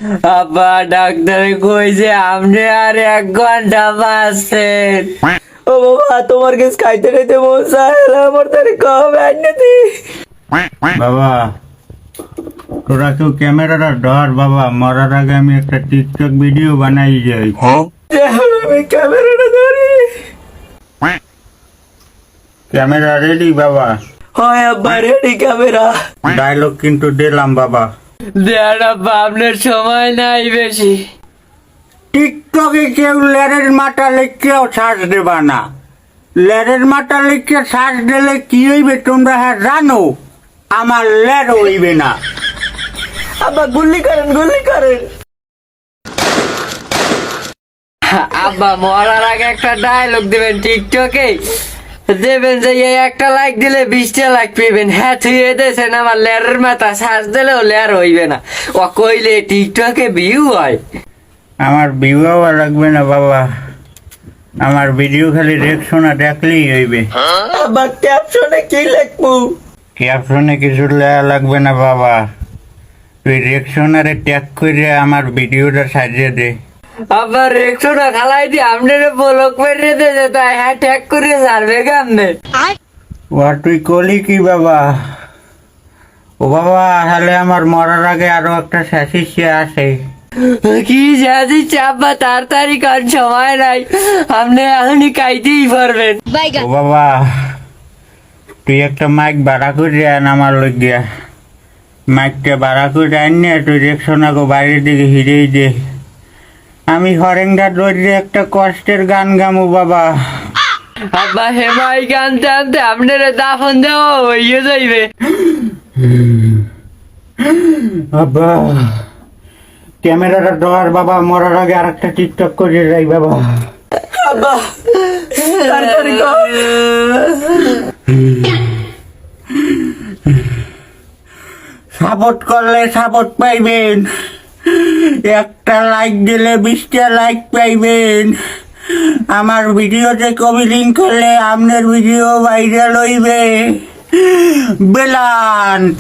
আব্বা ডাক্তারে কইছে আপনি আর 1 ঘন্টা বাঁচছেন। ও বাবা তোমার কাছে খাইতে খাইতে মন চায় আমার তারে কবে আনতে। বাবা তোরা কেউ ক্যামেরাটা ধর বাবা, মরার আগে আমি একটা টিকটক ভিডিও বানাই যাই। আমি ক্যামেরাটা ধরি। ক্যামেরা রেডি বাবা? হয় আব্বা রেডি ক্যামেরা। ডায়লগ কিন্তু দিলাম বাবা। দেন আব্বা আপনার সময় নাই বেশি। টিকটকে কেউ লেরের মাথা লিখেও শ্বাস দেবা না। লেরের মাথা লিখে শ্বাস দিলে কি হইবে তোমরা হ্যাঁ জানো? আমার লের হইবে না। আব্বা গুল্লি করেন গুল্লি করেন। আব্বা মরার আগে একটা ডায়লগ দিবেন টিকটকে, দেবেন যে এই একটা লাইক দিলে 20টা লাইক পেবেন। হ্যাঁ থুয়ে দিয়েছেন আমার লেয়ারের মাথা, শ্বাস দিলেও লেয়ার হইবে না। ও কইলে টিকটকে ভিউ হয়। আমার বিবাহ লাগবে না বাবা, আমার ভিডিও খালি রিঅ্যাকশন দেখলেই হইবে। আব্বা ক্যাপশনে কি লিখবো? ক্যাপশনে কিছু লেয়া লাগবে না বাবা, তুই রিঅ্যাকশনারে ট্যাগ করে আমার ভিডিওটা সাজিয়ে দে। আব্বা রেক্সোটা খালাই দিয়ে আপনার ব্লক মেরে দিয়েছে, তাই হ্যাঁ ট্যাগ করে ছাড়বে কেমনে? ও তুই কলি কি বাবা? ও বাবা তাহলে আমার মরার আগে আরো একটা শেষে আসে। কি যাচ্ছি আব্বা তাড়াতাড়ি কার সময় নাই, আপনি এখনই খাইতেই পারবেন। ও বাবা তুই একটা মাইক ভাড়া করে আন আমার লইয়া। মাইকটা ভাড়া করে আন তুই রিঅ্যাকশনাকে বাইরের দিকে হিরেই দে। আমি হরেংটা দৌড়ে একটা কষ্টের গান গামু বাবা। আব্বা হেমাই গানতে আনতে আপনার দাফন দেওয়া হইয়ে যাইবে। বাবা ক্যামেরাটা ধর বাবা, মরার আগে আর একটা টিকটক করে যাই বাবা। আব্বা তাড়াতাড়ি কর। সাপোর্ট করলে সাপোর্ট পাইবেন, একটা লাইক দিলে 20টা লাইক পাইবেন। আমার ভিডিওতে কবি লিঙ্ক করলে আপনার ভিডিও ভাইরাল হইবে। বেলান্ট